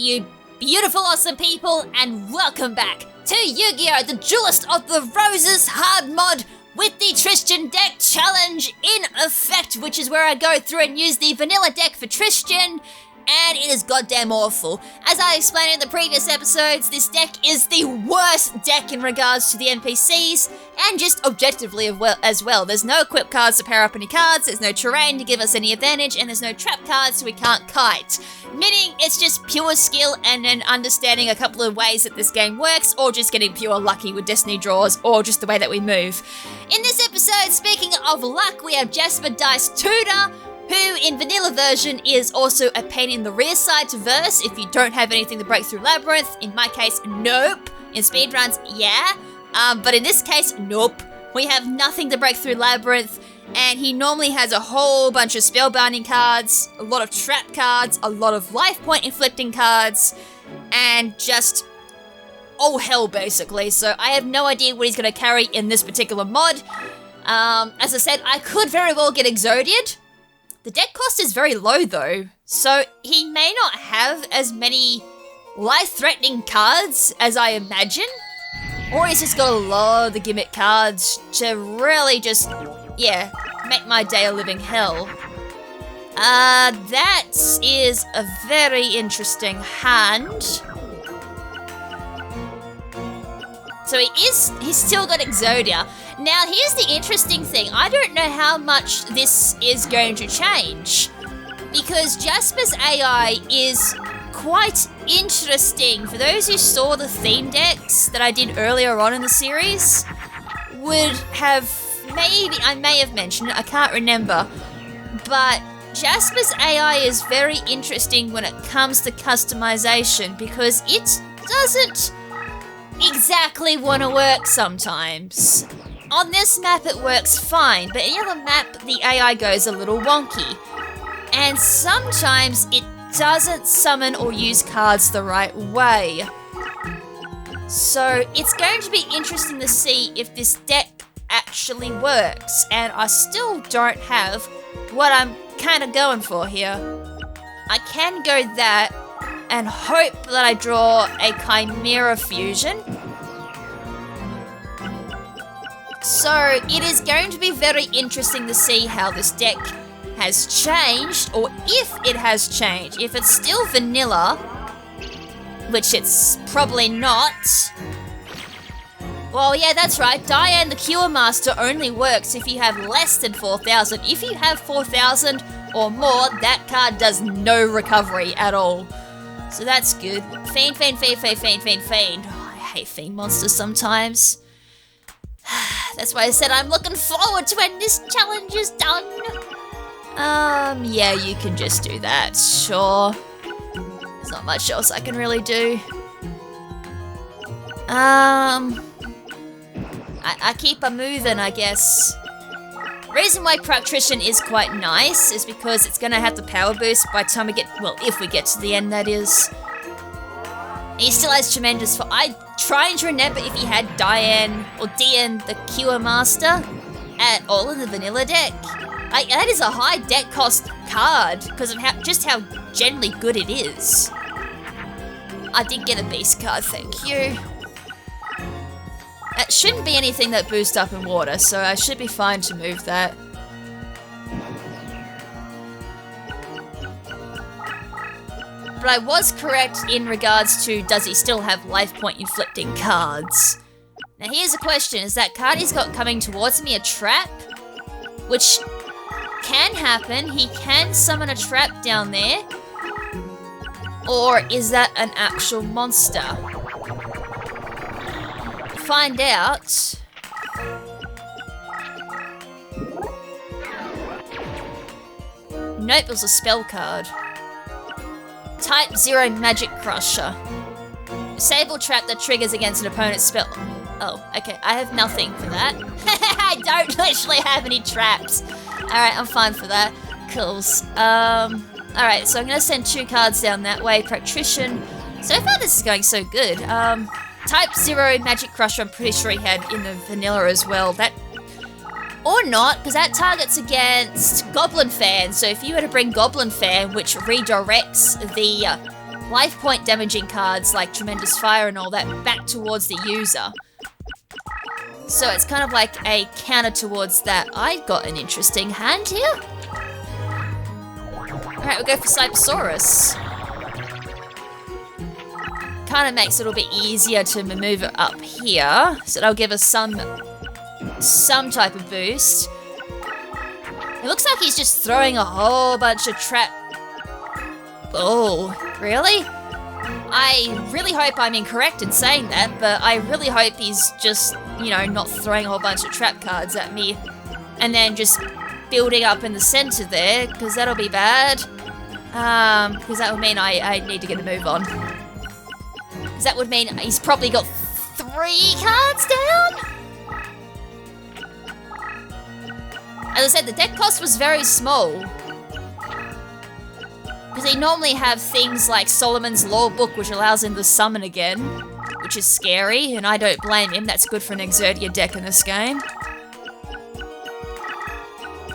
you beautiful, awesome people, and welcome back to YuGiOh, the Duelist of the Roses hard mod with the Tristan deck challenge in effect, which is where I go through and use the vanilla deck for Tristan, and it is goddamn awful. As I explained in the previous episodes, this deck is the worst deck in regards to the NPCs, and just objectively as well. There's no equip cards to pair up any cards, there's no terrain to give us any advantage, and there's no trap cards so we can't kite. Meaning it's just pure skill and then understanding a couple of ways that this game works, or just getting pure lucky with destiny draws, or just the way that we move. In this episode, speaking of luck, we have Jasper Dice Tutor, who in vanilla version is also a pain in the rear side to verse if you don't have anything to break through Labyrinth. In my case, nope. In speedruns, yeah. But in this case, nope. We have nothing to break through Labyrinth, and he normally has a whole bunch of spellbinding cards, a lot of trap cards, a lot of life point inflicting cards, and just all hell basically. So I have no idea what he's going to carry in this particular mod. As I said, I could very well get Exodied. The deck cost is very low though, so he may not have as many life-threatening cards as I imagine, or he's just got a lot of the gimmick cards to really just, yeah, make my day a living hell. That is a very interesting hand. So he's still got Exodia. Now, here's the interesting thing. I don't know how much this is going to change, because Jasper's AI is quite interesting. For those who saw the theme decks that I did earlier on in the series, would have I may have mentioned it, I can't remember, but Jasper's AI is very interesting when it comes to customization, because it doesn't exactly want to work sometimes. On this map it works fine, but any other map the AI goes a little wonky. And sometimes it doesn't summon or use cards the right way. So it's going to be interesting to see if this deck actually works, and I still don't have what I'm kind of going for here. I can go that and hope that I draw a Chimera Fusion. So it is going to be very interesting to see how this deck has changed, or if it has changed. If it's still vanilla, which it's probably not. Well, yeah, that's right. Diane the Cure Master only works if you have less than 4,000. If you have 4,000 or more, that card does no recovery at all. So that's good. Fiend. Oh, I hate Fiend monsters sometimes. That's why I said I'm looking forward to when this challenge is done. Yeah, you can just do that, sure. There's not much else I can really do. I keep a moving, I guess. Reason why Tristan is quite nice is because it's gonna have the power boost by the time we get, well, if we get to the end, that is. He still has tremendous I'm trying to remember if he had Diane or Dian the Cure Master at all in the vanilla deck. That is a high deck cost card because of how generally good it is. I did get a beast card, thank you. It shouldn't be anything that boosts up in water, so I should be fine to move that. But I was correct in regards to, does he still have life point inflicting cards? Now here's a question, is that card he's got coming towards me a trap? Which can happen, he can summon a trap down there. Or is that an actual monster? Find out. Nope, it was a spell card. Type 0 Magic Crusher. Disable trap that triggers against an opponent's spell. Oh, okay, I have nothing for that. I don't literally have any traps. Alright, I'm fine for that. Cools. Alright, so I'm gonna send 2 cards down that way. Patrician. So far this is going so good. Type 0 Magic Crusher, I'm pretty sure he had in the vanilla as well. That, or not, because that targets against Goblin Fan. So if you were to bring Goblin Fan, which redirects the life point damaging cards like Tremendous Fire and all that back towards the user. So it's kind of like a counter towards that. I got an interesting hand here. Alright, we'll go for Cybersaurus. Kind of makes it a little bit easier to maneuver up here. So that'll give us some type of boost. It looks like he's just throwing a whole bunch of trap. Oh, really? I really hope I'm incorrect in saying that, but I really hope he's just, you know, not throwing a whole bunch of trap cards at me and then just building up in the center there, because that'll be bad. Because that would mean I need to get a move on. Because that would mean he's probably got 3 cards down? As I said, the deck cost was very small. Because they normally have things like Solomon's Law Book, which allows him to summon again, which is scary, and I don't blame him. That's good for an Exerdia deck in this game.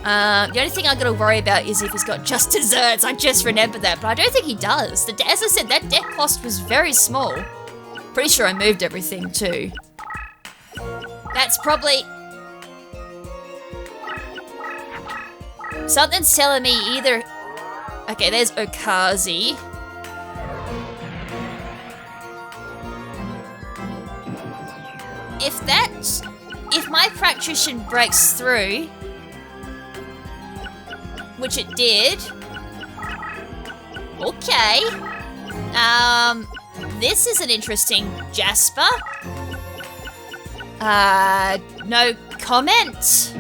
The only thing I've got to worry about is if he's got just desserts. I just remembered that, but I don't think he does. As I said, that deck cost was very small. Pretty sure I moved everything too. That's probably... Something's telling me either... Okay, there's Okazi. If my Practrician breaks through, which it did. Okay. This is an interesting Jasper. No comment.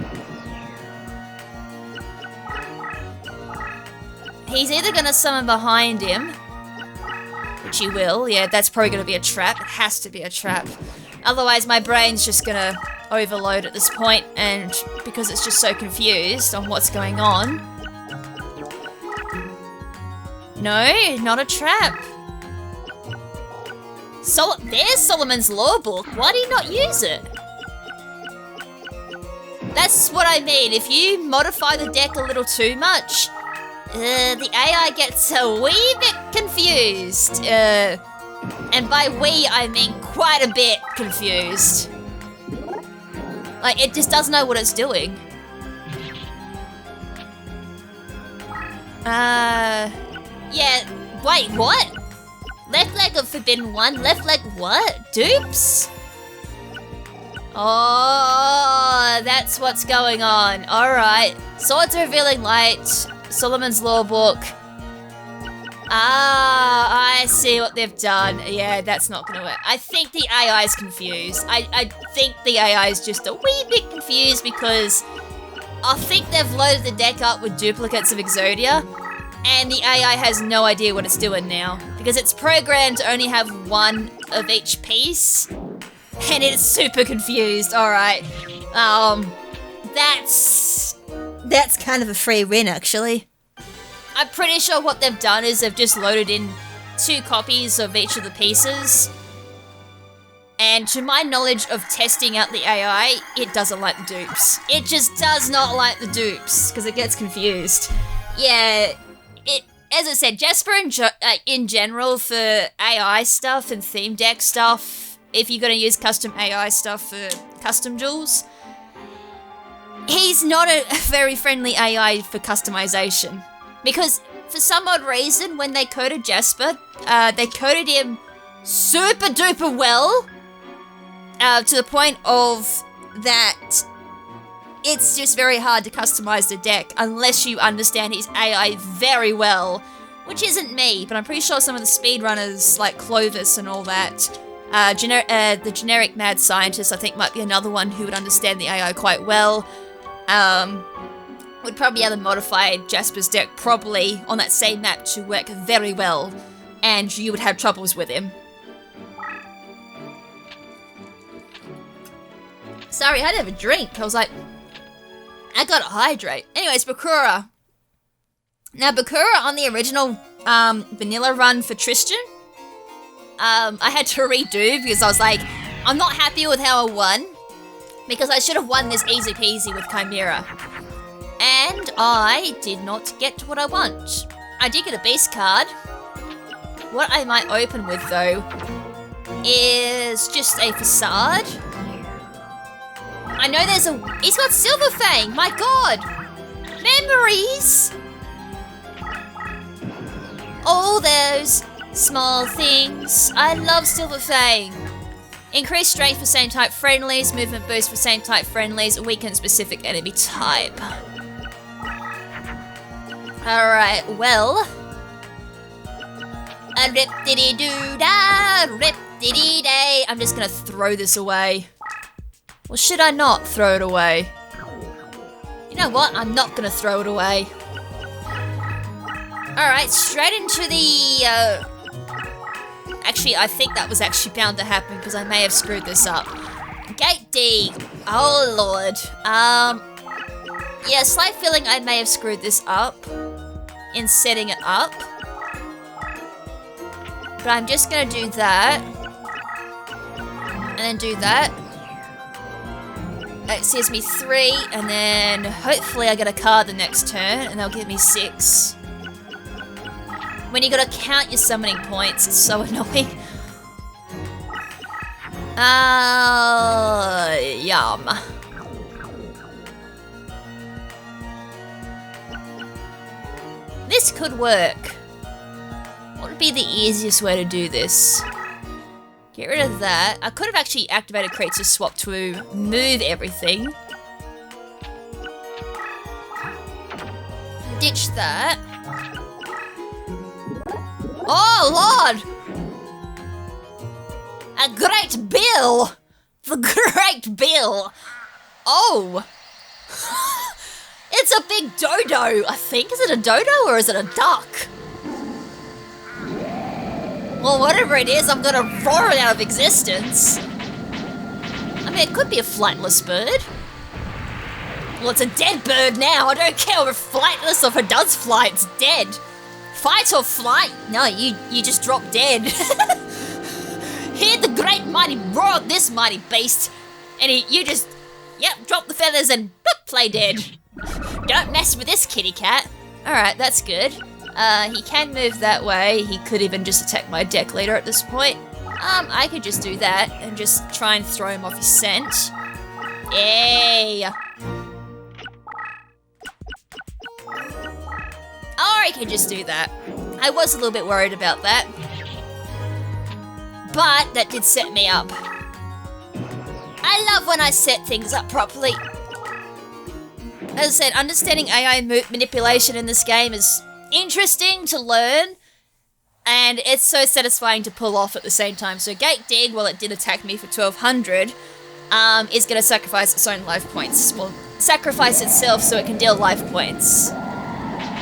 He's either gonna summon behind him, which he will. Yeah, that's probably gonna be a trap. It has to be a trap. Otherwise, my brain's just gonna overload at this point, and because it's just so confused on what's going on. No, not a trap. There's Solomon's Law Book. Why do you not use it? That's what I mean. If you modify the deck a little too much, the AI gets a wee bit confused. And by wee, I mean quite a bit confused. Like, it just doesn't know what it's doing. Yeah, wait, what? Left leg of Forbidden One, left leg what? Dupes? Oh, that's what's going on. Alright. Swords of Revealing Light, Solomon's Law Book. Ah, I see what they've done. Yeah, that's not gonna work. I think the AI is confused. I think the AI is just a wee bit confused because I think they've loaded the deck up with duplicates of Exodia, and the AI has no idea what it's doing now because it's programmed to only have one of each piece, and it's super confused. All right, that's kind of a free win, actually. I'm pretty sure what they've done is they've just loaded in 2 copies of each of the pieces. And to my knowledge of testing out the AI, it doesn't like the dupes. It just does not like the dupes, because it gets confused. Yeah, as I said, Jasper in general for AI stuff and theme deck stuff, if you're going to use custom AI stuff for custom duels, he's not a very friendly AI for customization. Because for some odd reason, when they coded Jasper, they coded him super duper well, to the point of that it's just very hard to customize the deck unless you understand his AI very well, which isn't me, but I'm pretty sure some of the speedrunners like Clovis and all that, the generic mad scientist I think might be another one who would understand the AI quite well. Would probably be able to modify Jasper's deck probably on that same map to work very well, and you would have troubles with him. Sorry, I had to have a drink. I was like, I gotta hydrate. Anyways, Bakura. Now, Bakura on the original vanilla run for Tristan, I had to redo because I was like, I'm not happy with how I won, because I should have won this easy peasy with Chimera. And I did not get what I want. I did get a base card, What I might open with, though, is just a facade. I know there's a... He's got Silver Fang! My god! Memories! All those small things. I love Silver Fang. Increased strength for same type friendlies, movement boost for same type friendlies, weaken specific enemy type. Alright, well. A rip-diddy-doo-da, rip-diddy-day. I'm just gonna throw this away. Well, should I not throw it away? You know what? I'm not gonna throw it away. Alright, straight into the, Actually, I think that was actually bound to happen because I may have screwed this up. Gate D. Oh, Lord. Yeah, slight feeling I may have screwed this up in setting it up. But I'm just gonna do that. And then do that. That gives me 3, and then hopefully I get a card the next turn, and they'll give me 6. When you gotta count your summoning points, it's so annoying. Yum. This could work. What would be the easiest way to do this? Get rid of that. I could have actually activated Creature Swap to move everything. Ditch that. Oh, Lord! A great bill! The great bill! Oh! It's a big dodo, I think. Is it a dodo or is it a duck? Well, whatever it is, I'm gonna roar it out of existence. I mean, it could be a flightless bird. Well, it's a dead bird now. I don't care if it's flightless or if it does fly, it's dead. Fight or flight? No, you just drop dead. Hear the great mighty roar of this mighty beast. And you just, yep, drop the feathers and boop, play dead. Don't mess with this kitty cat. Alright, that's good. He can move that way. He could even just attack my deck leader at this point. I could just do that and just try and throw him off his scent. Yay! Or I can just do that. I was a little bit worried about that. But that did set me up. I love when I set things up properly. As I said, understanding AI manipulation in this game is interesting to learn, and it's so satisfying to pull off at the same time. So Gate Dig, while it did attack me for 1200, is going to sacrifice its own life points. Well, sacrifice itself so it can deal life points.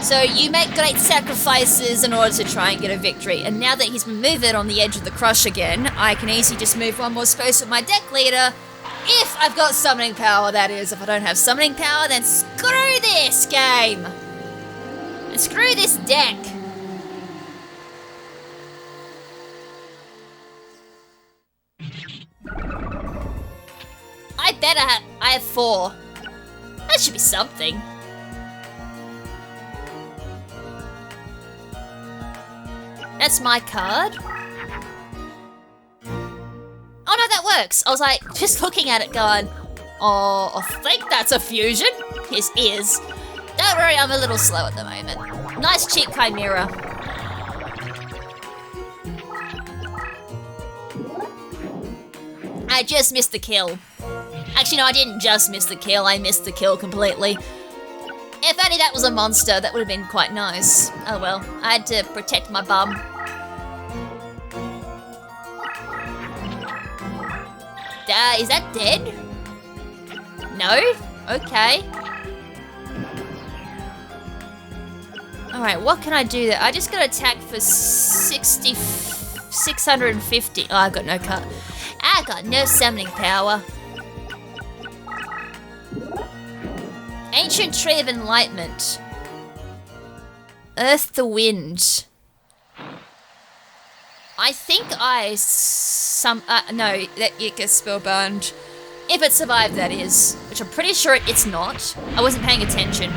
So you make great sacrifices in order to try and get a victory. And now that he's moved it on the edge of the crush again, I can easily just move one more space with my deck leader. If I've got summoning power, that is. If I don't have summoning power, then screw this game. And screw this deck. I have 4. That should be something. That's my card. Oh no, that works. I was like, just looking at it going, oh, I think that's a fusion. His is. Don't worry, I'm a little slow at the moment. Nice cheap Chimera. I just missed the kill. Actually, no, I didn't just miss the kill. I missed the kill completely. If only that was a monster, that would have been quite nice. Oh well, I had to protect my bum. Is that dead? No? Okay. Alright, what can I do there? I just got to attack for 650. Oh, I got no cut. I got no summoning power. Ancient Tree of Enlightenment. Earth the Wind. I think no, that it gets spellbound. If it survived, that is. Which I'm pretty sure it's not. I wasn't paying attention.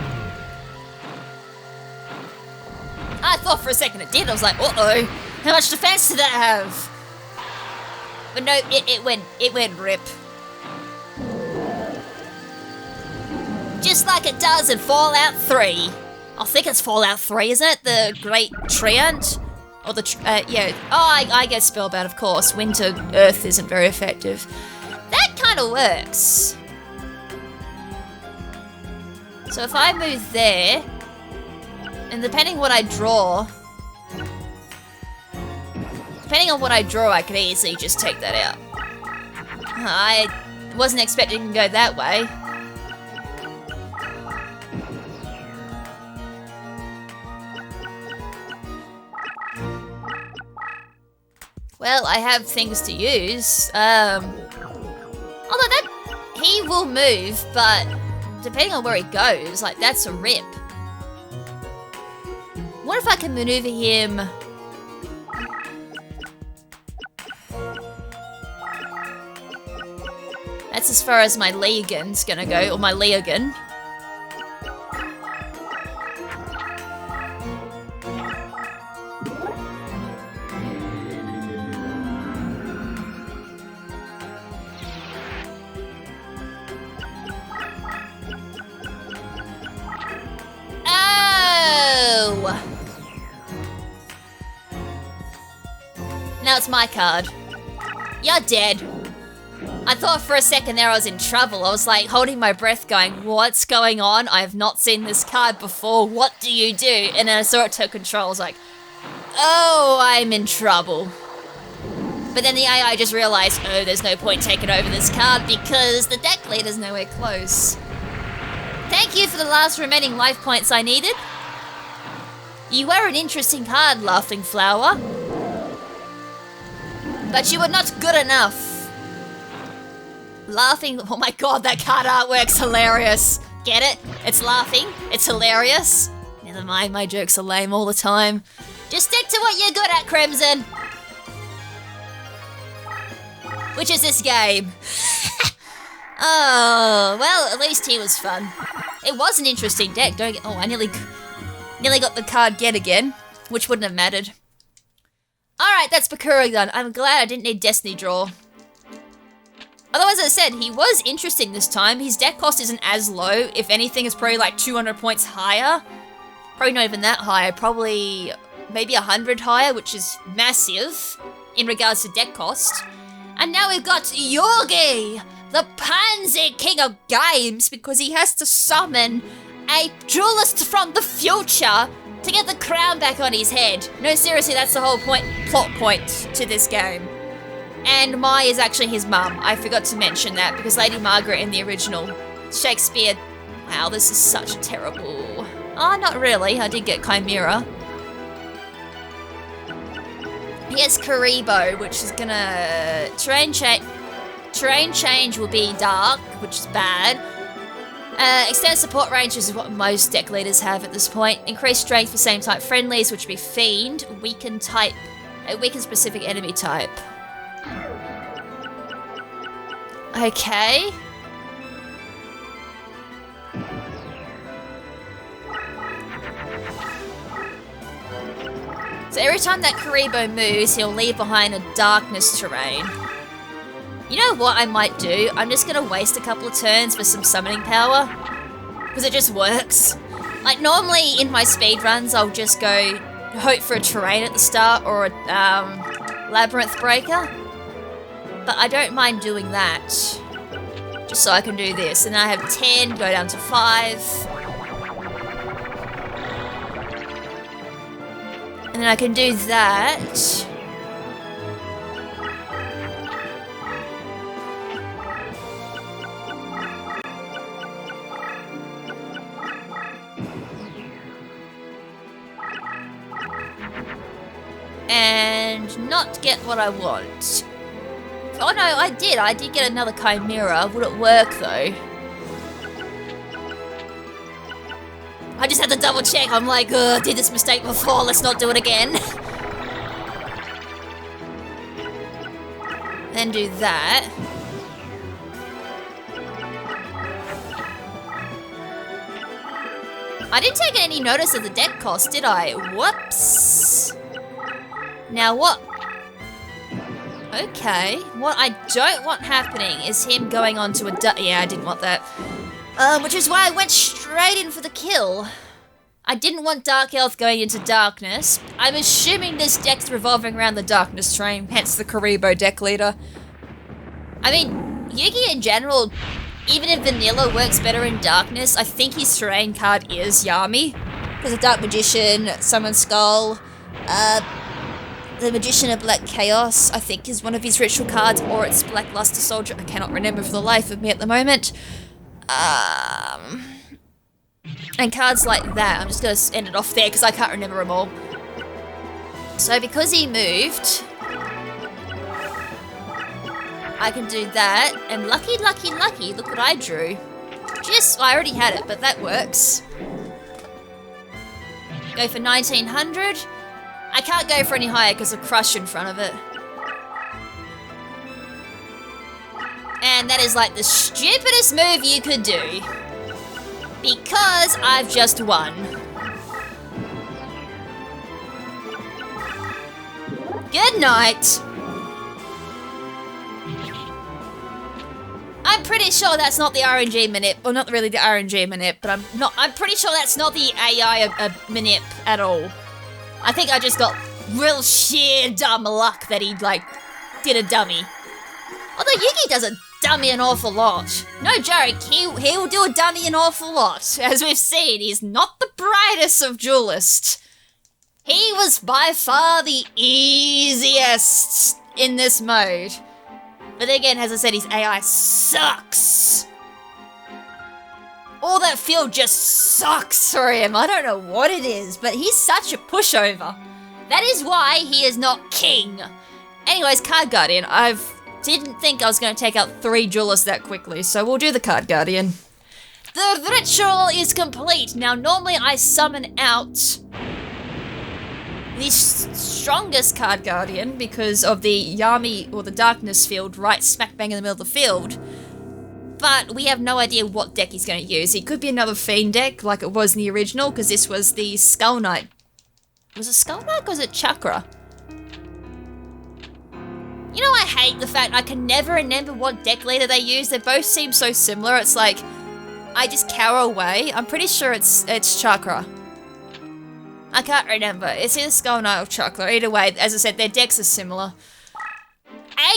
I thought for a second it did. I was like, uh-oh. How much defense did that have? But no, it went rip. Just like it does in Fallout 3. I think it's Fallout 3, isn't it? The Great Treant? Or the, yeah. Oh, I get Spellbound, of course. Winter Earth isn't very effective. That kind of works. So if I move there, and depending on what I draw, I could easily just take that out. I wasn't expecting to go that way. Well, I have things to use. Although he will move, but depending on where he goes, like, that's a rip. What if I can maneuver him? That's as far as my Leogan's gonna go, or my Leogan. Now it's my card. You're dead. I thought for a second there I was in trouble. I was like holding my breath going, what's going on? I have not seen this card before. What do you do? And then I saw it take control. I was like, oh, I'm in trouble. But then the AI just realized, oh, there's no point taking over this card because the deck leader's nowhere close. Thank you for the last remaining life points I needed. You were an interesting card, Laughing Flower. But you were not good enough. Laughing, oh my god, that card artwork's hilarious. Get it? It's laughing, it's hilarious. Never mind, my jokes are lame all the time. Just stick to what you're good at, KrimZen. Which is this game. Oh, well, at least he was fun. It was an interesting deck, don't get, oh, I nearly got the card get again, which wouldn't have mattered. Alright, that's Bakura done. I'm glad I didn't need Destiny Draw. Although, as I said, he was interesting this time. His deck cost isn't as low. If anything, it's probably like 200 points higher. Probably not even that high. Probably maybe 100 higher, which is massive in regards to deck cost. And now we've got Yugi, the Pansy King of Games, because he has to summon a duelist from the future to get the crown back on his head. No, seriously, that's the whole plot point to this game. And Mai is actually his mum. I forgot to mention that because Lady Margaret in the original Shakespeare... Wow, this is such a terrible... Oh, not really. I did get Chimera. He has Karibo, which is gonna... Terrain change will be dark, which is bad. Extended support range is what most deck leaders have at this point. Increased strength for same type friendlies, which would be Fiend. Weaken specific enemy type. Okay. So every time that Karibo moves, he'll leave behind a darkness terrain. You know what I might do? I'm just gonna waste a couple of turns for some summoning power. Because it just works. Like, normally in my speedruns, I'll just go hope for a terrain at the start or a labyrinth breaker. But I don't mind doing that. Just so I can do this. And I have 10, go down to 5. And then I can do that. And not get what I want. Oh no, I did get another Chimera. Would it work though? I just had to double check. I'm like, ugh, did this mistake before, let's not do it again. Then do that. I didn't take any notice of the deck cost, did I? Whoops. Now what? Okay, what I don't want happening is him going on to a yeah, I didn't want that. Which is why I went straight in for the kill. I didn't want Dark Elf going into darkness. I'm assuming this deck's revolving around the darkness train, hence the Karibo deck leader. I mean, Yugi in general, even if vanilla works better in darkness, I think his terrain card is Yami. Because of Dark Magician, Summon Skull, the Magician of Black Chaos, I think is one of his ritual cards, or it's Black Luster Soldier, I cannot remember for the life of me at the moment. And cards like that, I'm just going to end it off there because I can't remember them all. So because he moved, I can do that, and lucky, look what I drew. Just, I already had it, but that works. Go for 1900. I can't go for any higher because of Crush in front of it. And that is like the stupidest move you could do. Because I've just won. Good night. I'm pretty sure that's not the RNG manip. Well, not really the RNG manip, but I'm pretty sure that's not the AI manip at all. I think I just got real sheer dumb luck that he, like, did a dummy. Although Yugi does a dummy an awful lot. No joke, he will do a dummy an awful lot. As we've seen, he's not the brightest of duelists. He was by far the easiest in this mode. But again, as I said, his AI sucks. All that field just sucks for him. I don't know what it is, but he's such a pushover. That is why he is not king. Anyways, Card Guardian. I didn't think I was going to take out 3 duelists that quickly, so we'll do the Card Guardian. The ritual is complete. Now, normally I summon out the strongest Card Guardian because of the Yami, or the Darkness field, right smack bang in the middle of the field. But we have no idea what deck he's going to use. It could be another Fiend deck, like it was in the original, because this was the Skull Knight. Was it Skull Knight or was it Chakra? You know, I hate the fact I can never remember what deck leader they use. They both seem so similar. It's like, I just cower away. I'm pretty sure it's Chakra. I can't remember. It's either Skull Knight or Chakra. Either way, as I said, their decks are similar.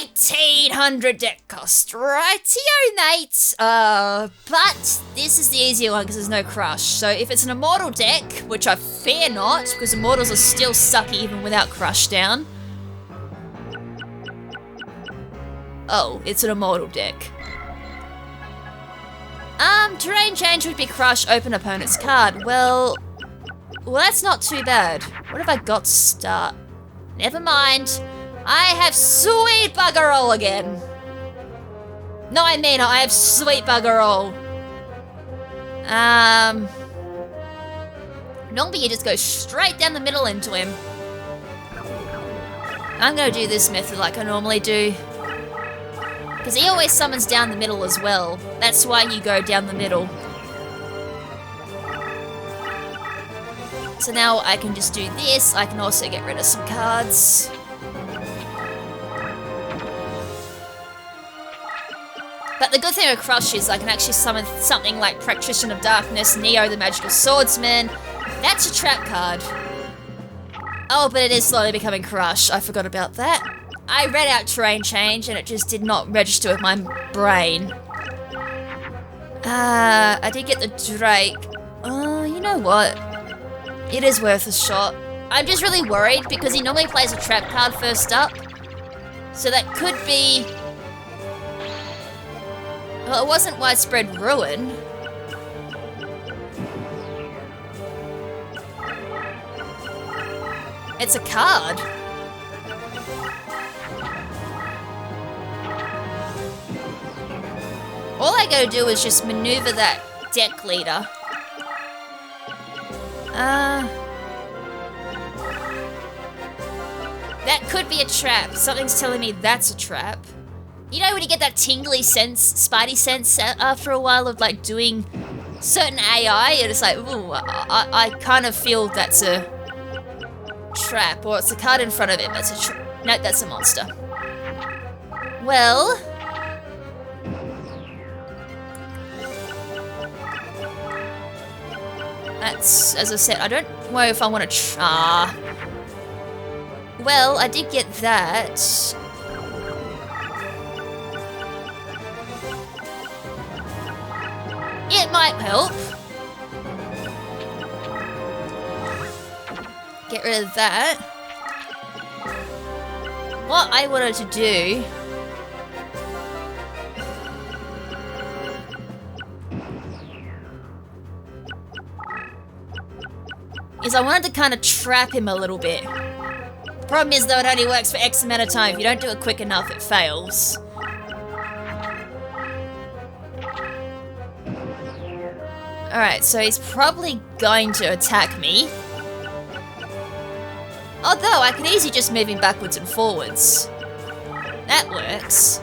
1800 deck cost, rightio mate. But this is the easier one because there's no Crush. So if it's an Immortal deck, which I fear not, because Immortals are still sucky even without Crush down. Oh, it's an Immortal deck. Terrain change would be Crush, open opponent's card. Well, that's not too bad. What have I got to start? Never mind. I have sweet bugger all again. No, I mean I have sweet bugger all. Normally you just go straight down the middle into him. I'm gonna do this method like I normally do. Because he always summons down the middle as well. That's why you go down the middle. So now I can just do this. I can also get rid of some cards. But the good thing with Crush is I can actually summon something like Practitioner of Darkness, Neo the Magical Swordsman. That's a trap card. Oh, but it is slowly becoming Crush. I forgot about that. I read out Terrain Change and it just did not register with my brain. I did get the Drake. You know what? It is worth a shot. I'm just really worried because he normally plays a trap card first up. So that could be... Well, it wasn't Widespread Ruin. It's a card. All I gotta do is just maneuver that deck leader. That could be a trap. Something's telling me that's a trap. You know when you get that tingly sense, spidey sense after a while of like doing certain AI, and it's like, ooh, I kind of feel that's a trap, or it's a card in front of him that's a trap. No, that's a monster. Well... That's, as I said, I don't know if I want to well, I did get that. It might help. Get rid of that. What I wanted to do... is I wanted to kind of trap him a little bit. The problem is, though, it only works for X amount of time. If you don't do it quick enough, it fails. Alright, so he's probably going to attack me. Although, I could easily just move him backwards and forwards. That works.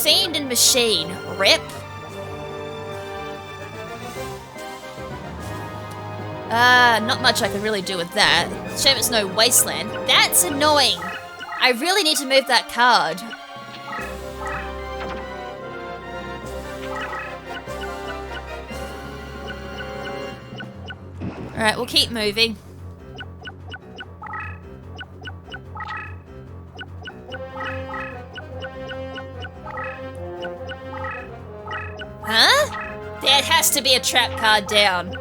Fiend and Machine. Rip. Not much I can really do with that. Shame it's no Wasteland. That's annoying! I really need to move that card. Alright, we'll keep moving. Huh? There has to be a trap card down.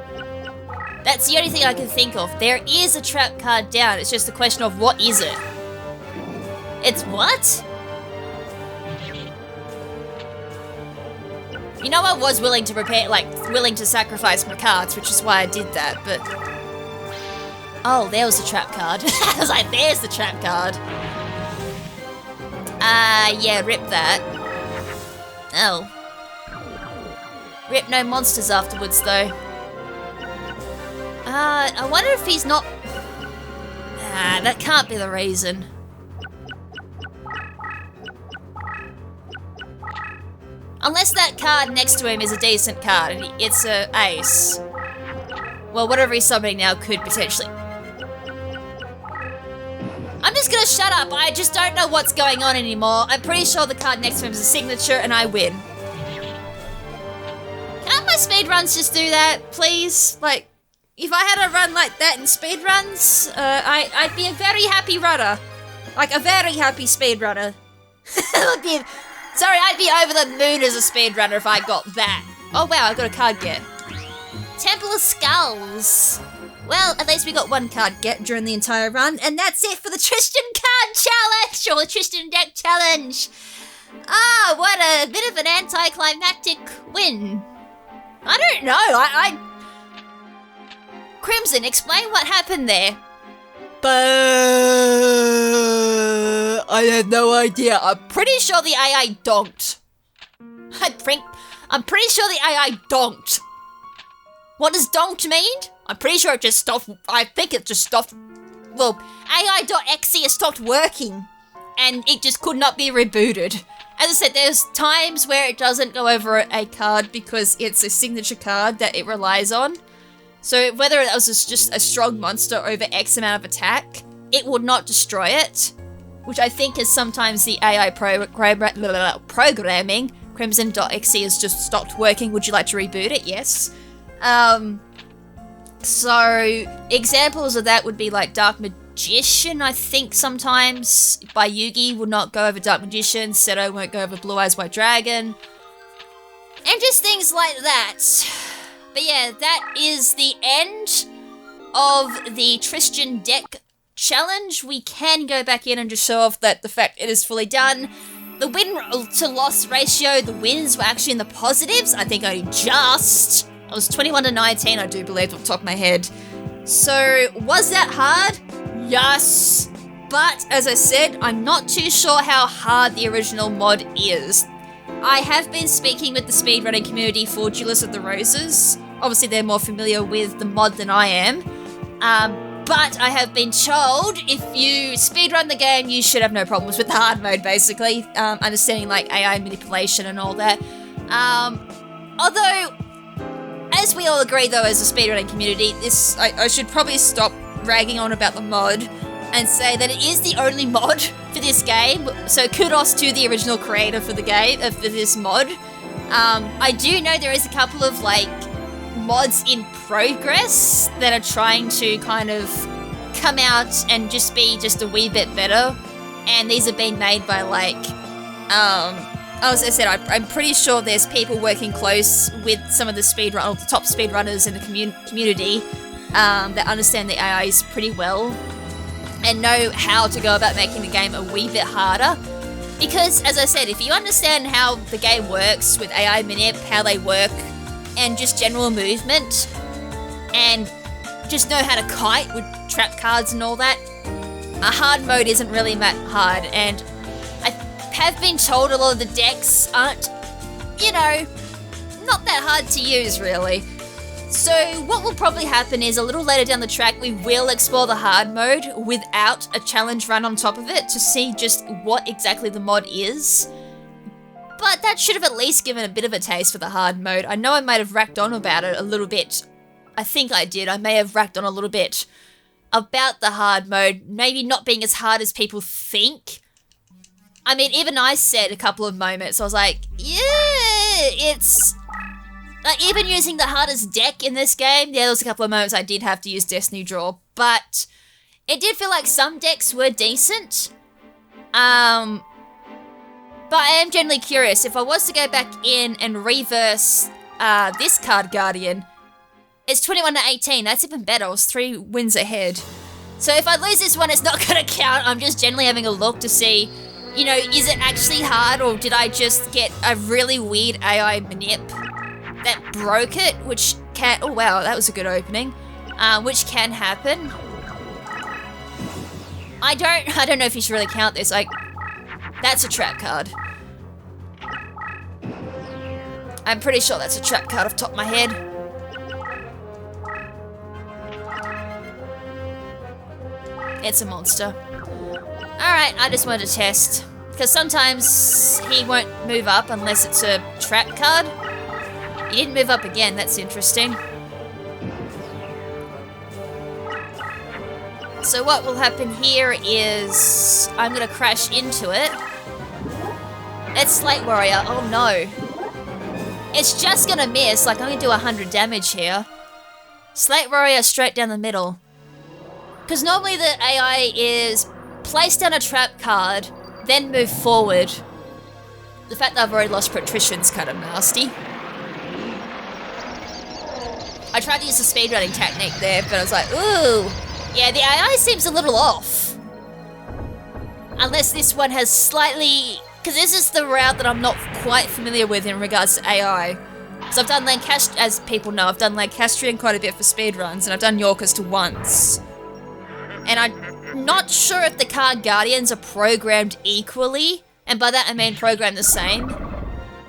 That's the only thing I can think of. There is a trap card down. It's just a question of what is it? It's what? You know, I was willing to prepare, like, willing to sacrifice my cards, which is why I did that, but... Oh, there was the trap card. I was like, there's the trap card. Yeah, rip that. Oh. Rip no monsters afterwards, though. I wonder if he's not... that can't be the reason. Unless that card next to him is a decent card, and it's a ace. Well, whatever he's summoning now could potentially... I'm just gonna shut up, I just don't know what's going on anymore. I'm pretty sure the card next to him is a signature, and I win. Can't my speedruns just do that, please? Like... If I had a run like that in speedruns, I'd be a very happy runner. Like, a very happy speedrunner. Sorry, I'd be over the moon as a speedrunner if I got that. Oh wow, I got a card get. Temple of Skulls. Well, at least we got one card get during the entire run, and that's it for the Tristan card challenge, or the Tristan deck challenge. Ah, what a bit of an anticlimactic win. I don't know, KrimZen, explain what happened there. I have no idea. I'm pretty sure the AI donked. I'm pretty sure the AI donked. What does donked mean? I'm pretty sure it just stopped. I think it just stopped. Well, AI.exe has stopped working, and it just could not be rebooted. As I said, there's times where it doesn't go over a card because it's a signature card that it relies on. So whether it was just a strong monster over X amount of attack, it would not destroy it, which I think is sometimes the AI programming. KrimZen.exe has just stopped working. Would you like to reboot it? Yes. So examples of that would be like Dark Magician, I think sometimes, by Yugi would not go over Dark Magician, Seto won't go over Blue Eyes White Dragon, and just things like that. But yeah, that is the end of the Tristan deck challenge. We can go back in and just show off that the fact it is fully done. The win to loss ratio, the wins were actually in the positives. I think I was 21 to 19, I do believe, off the top of my head. So, was that hard? Yes. But, as I said, I'm not too sure how hard the original mod is. I have been speaking with the speedrunning community for Duelists of the Roses. Obviously, they're more familiar with the mod than I am. But I have been told if you speedrun the game, you should have no problems with the hard mode, basically. Understanding, like, AI manipulation and all that. Although, as we all agree, though, as a speedrunning community, I should probably stop ragging on about the mod and say that it is the only mod for this game. So kudos to the original creator for the game, for this mod. I do know there is a couple of like mods in progress that are trying to kind of come out and just be just a wee bit better. And these have been made by like, as I said, I'm pretty sure there's people working close with some of the the top speedrunners in the community that understand the AIs pretty well and know how to go about making the game a wee bit harder. Because, as I said, if you understand how the game works with AI manip, how they work, and just general movement, and just know how to kite with trap cards and all that, a hard mode isn't really that hard. And I have been told a lot of the decks aren't, you know, not that hard to use, really. So what will probably happen is a little later down the track, we will explore the hard mode without a challenge run on top of it to see just what exactly the mod is. But that should have at least given a bit of a taste for the hard mode. I know I might have racked on about it a little bit. I think I did. I may have racked on a little bit about the hard mode, maybe not being as hard as people think. I mean, even I said a couple of moments, I was like, yeah, it's... Like, even using the hardest deck in this game, yeah, there was a couple of moments I did have to use Destiny Draw, but it did feel like some decks were decent. But I am generally curious, if I was to go back in and reverse this card Guardian, it's 21-18, that's even better, I was 3 wins ahead. So if I lose this one, it's not going to count, I'm just generally having a look to see, you know, is it actually hard, or did I just get a really weird AI manip that broke it, which can... Oh wow, that was a good opening. Which can happen. I don't know if you should really count this, like... That's a trap card. I'm pretty sure that's a trap card off the top of my head. It's a monster. Alright, I just wanted to test. Because sometimes he won't move up unless it's a trap card. He didn't move up again, that's interesting. So what will happen here is I'm gonna crash into it. It's Slate Warrior, oh no. It's just gonna miss, like I'm gonna do 100 damage here. Slate Warrior straight down the middle. Because normally the AI is place down a trap card, then move forward. The fact that I've already lost Tristan's kind of nasty. I tried to use the speedrunning technique there, but I was like, ooh. Yeah, the AI seems a little off. Unless this one has slightly... Because this is the route that I'm not quite familiar with in regards to AI. So I've done Lancastrian, as people know, I've done Lancastrian quite a bit for speedruns, and I've done Yorkers once. And I'm not sure if the card Guardians are programmed equally, and by that I mean programmed the same.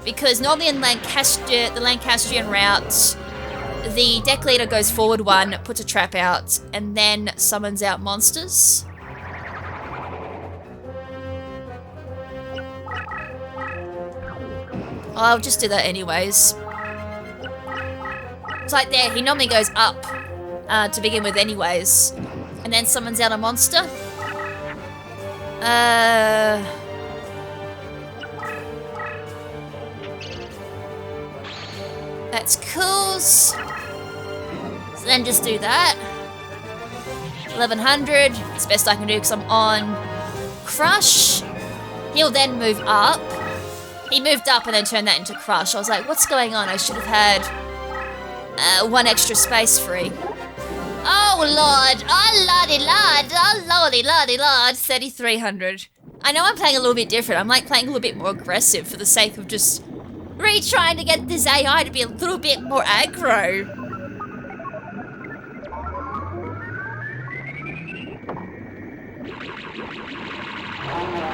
Because normally in the Lancastrian route, the deck leader goes forward one, puts a trap out, and then summons out monsters. I'll just do that anyways. It's like there, he normally goes up to begin with anyways, and then summons out a monster. That's cool. So then just do that. 1100. It's the best I can do because I'm on Crush. He'll then move up. He moved up and then turned that into Crush. I was like, what's going on? I should have had 1 extra space free. Oh lord. Oh lordy lord. Oh lordy lordy lord. 3300. I know I'm playing a little bit different. I'm like playing a little bit more aggressive for the sake of just trying to get this AI to be a little bit more aggro.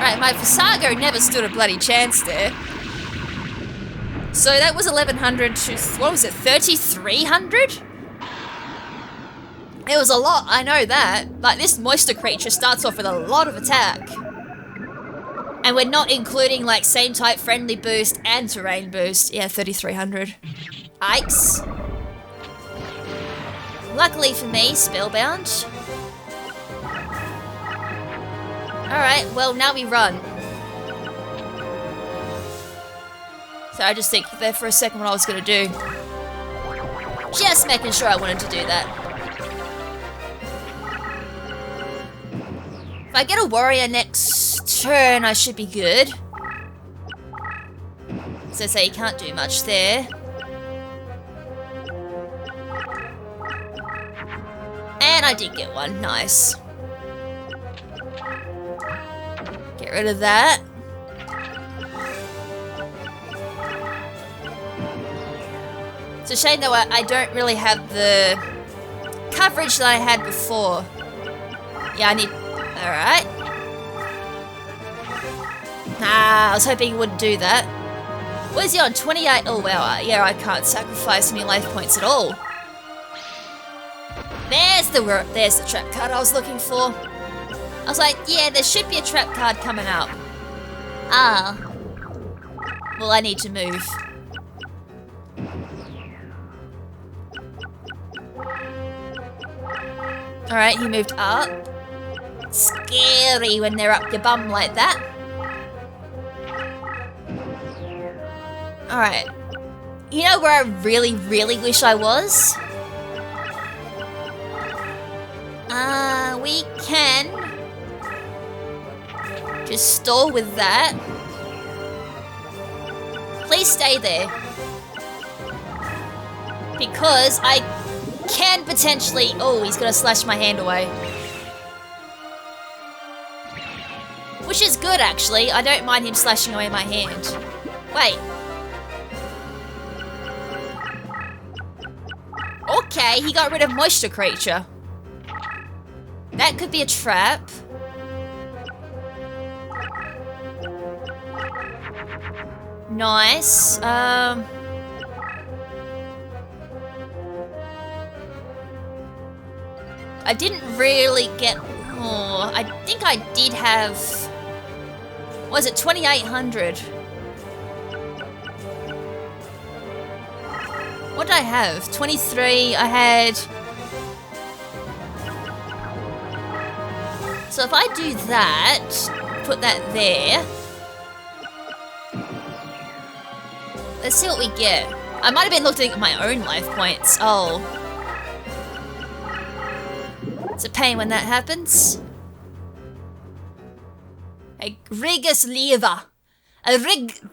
Right, my Fasago never stood a bloody chance there. So that was 1100 to, what was it, 3300? It was a lot, I know that. Like, this moisture creature starts off with a lot of attack. And we're not including, like, same type friendly boost and terrain boost. Yeah, 3300. Yikes. Luckily for me, Spellbound. Alright, well, now we run. So I just think there for a second what I was going to do. Just making sure I wanted to do that. If I get a warrior next turn, I should be good. So say you can't do much there. And I did get one, nice. Get rid of that. It's a shame though I don't really have the coverage that I had before. Yeah, I need... Alright. Nah, I was hoping he wouldn't do that. What is he on? 28? Oh wow, yeah, I can't sacrifice any life points at all. There's the trap card I was looking for. I was like, yeah, there should be a trap card coming up. Ah. Well, I need to move. Alright, he moved up. Scary when they're up your bum like that. Alright. You know where I really, really wish I was? We can just stall with that. Please stay there. Because I can potentially... Oh, he's gonna slash my hand away. Which is good, actually. I don't mind him slashing away my hand. Wait. Okay, he got rid of Moisture Creature. That could be a trap. Nice. I didn't really get... Oh, I think I did have... Was it 2,800? What did I have? 23, I had... So if I do that, put that there. Let's see what we get. I might have been looking at my own life points. Oh. It's a pain when that happens. A rigorous lever. A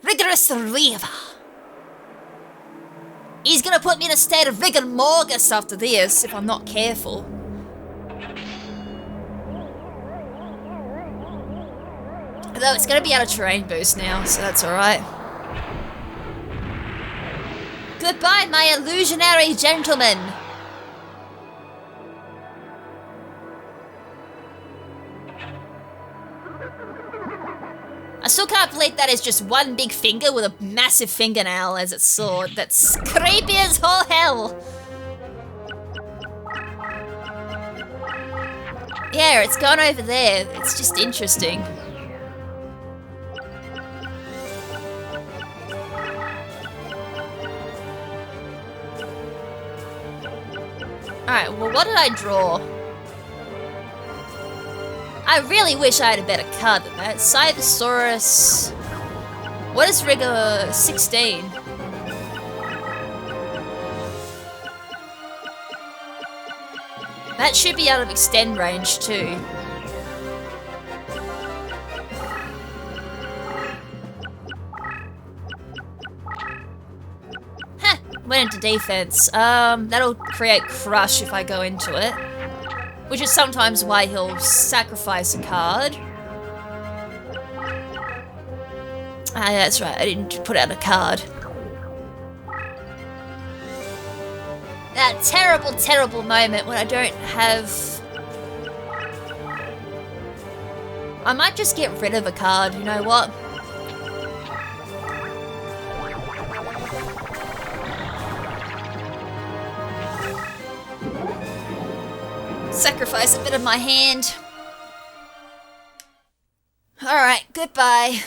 rigorous lever. He's gonna put me in a state of rigor mortis after this if I'm not careful. Although it's gonna be out of terrain boost now, so that's alright. Goodbye, my illusionary gentleman. I still can't believe that is just one big finger with a massive fingernail as its sword. That's creepy as all hell. Yeah, it's gone over there. It's just interesting. Alright, well, what did I draw? I really wish I had a better card than that. Cybersaurus. What is Rigor 16? That should be out of extend range too. Heh, went into defense. That'll create crush if I go into it. Which is sometimes why he'll sacrifice a card. Ah, that's right, I didn't put out a card. That terrible, terrible moment when I don't have... I might just get rid of a card, you know what? Sacrifice a bit of my hand. Alright, goodbye.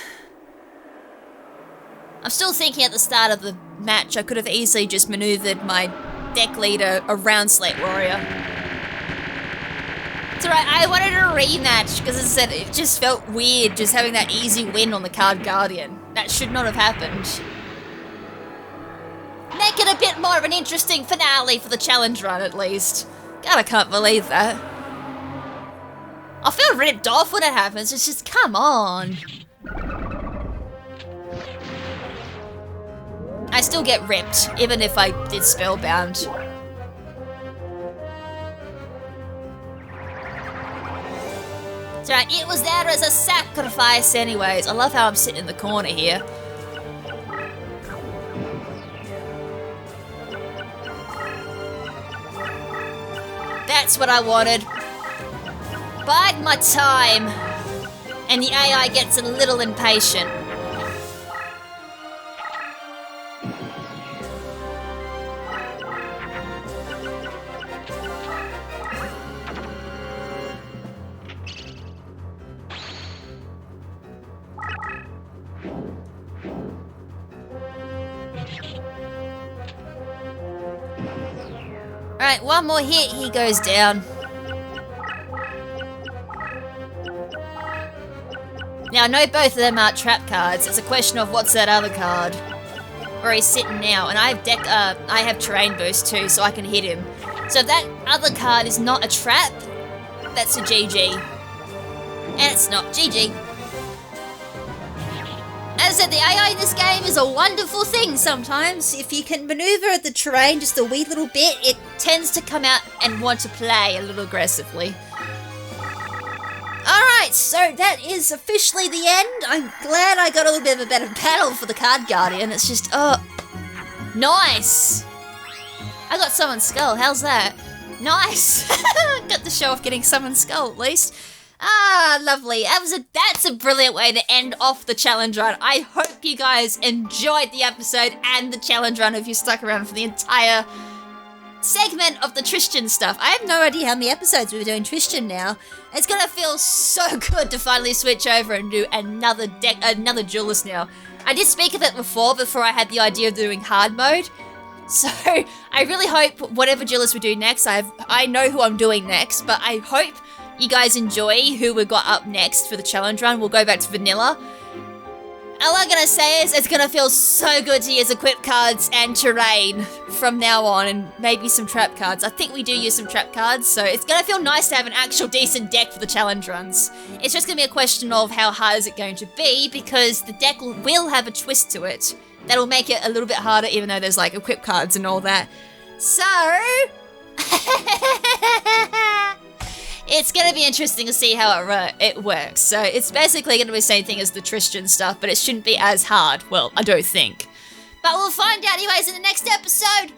I'm still thinking at the start of the match I could have easily just maneuvered my deck leader around Slate Warrior. It's alright, I wanted a rematch because as I said, it just felt weird just having that easy win on the card guardian. That should not have happened. Make it a bit more of an interesting finale for the challenge run at least. God, I can't believe that. I feel ripped off when it happens, it's just, come on. I still get ripped, even if I did Spellbound. It's right, it was there as a sacrifice anyways. I love how I'm sitting in the corner here. That's what I wanted. Bide my time. And the AI gets a little impatient. Alright, one more hit, he goes down. Now, I know both of them are trap cards. It's a question of what's that other card. Where he's sitting now. And I have terrain boost too, so I can hit him. So if that other card is not a trap, that's a GG. And it's not. GG. As I said, the AI in this game is a wonderful thing sometimes. If you can maneuver the terrain just a wee little bit, it tends to come out and want to play a little aggressively. Alright, so that is officially the end. I'm glad I got a little bit of a better battle for the card guardian. It's just, oh, nice. I got someone's skull, how's that? Nice. Got to show off getting someone's skull at least. Ah, lovely. That's a brilliant way to end off the challenge run. I hope you guys enjoyed the episode and the challenge run if you stuck around for the entire segment of the Tristan stuff. I have no idea how many episodes we were doing Tristan now. It's gonna feel so good to finally switch over and do another Duelist now. I did speak of it before I had the idea of doing hard mode. So I really hope whatever Duelist we do next, I know who I'm doing next, but I hope you guys enjoy who we got up next for the challenge run. We'll go back to vanilla. All I'm gonna say is it's gonna feel so good to use equip cards and terrain from now on, and maybe some trap cards. I think we do use some trap cards, so it's gonna feel nice to have an actual decent deck for the challenge runs. It's just gonna be a question of how hard is it going to be, because the deck will have a twist to it that'll make it a little bit harder, even though there's like equip cards and all that. So it's going to be interesting to see how it works. So it's basically going to be the same thing as the Tristan stuff, but it shouldn't be as hard. Well, I don't think. But we'll find out anyways in the next episode.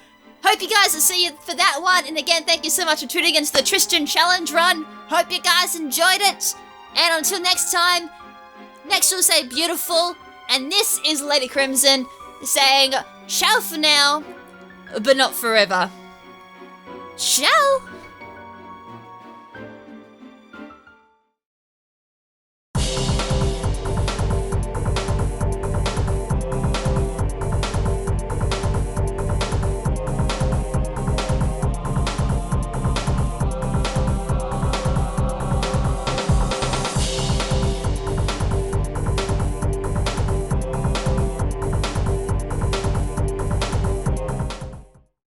Hope you guys will see you for that one. And again, thank you so much for tuning into the Tristan challenge run. Hope you guys enjoyed it. And until next time, next we'll say beautiful. And this is Lady KrimZen saying ciao for now, but not forever. Ciao!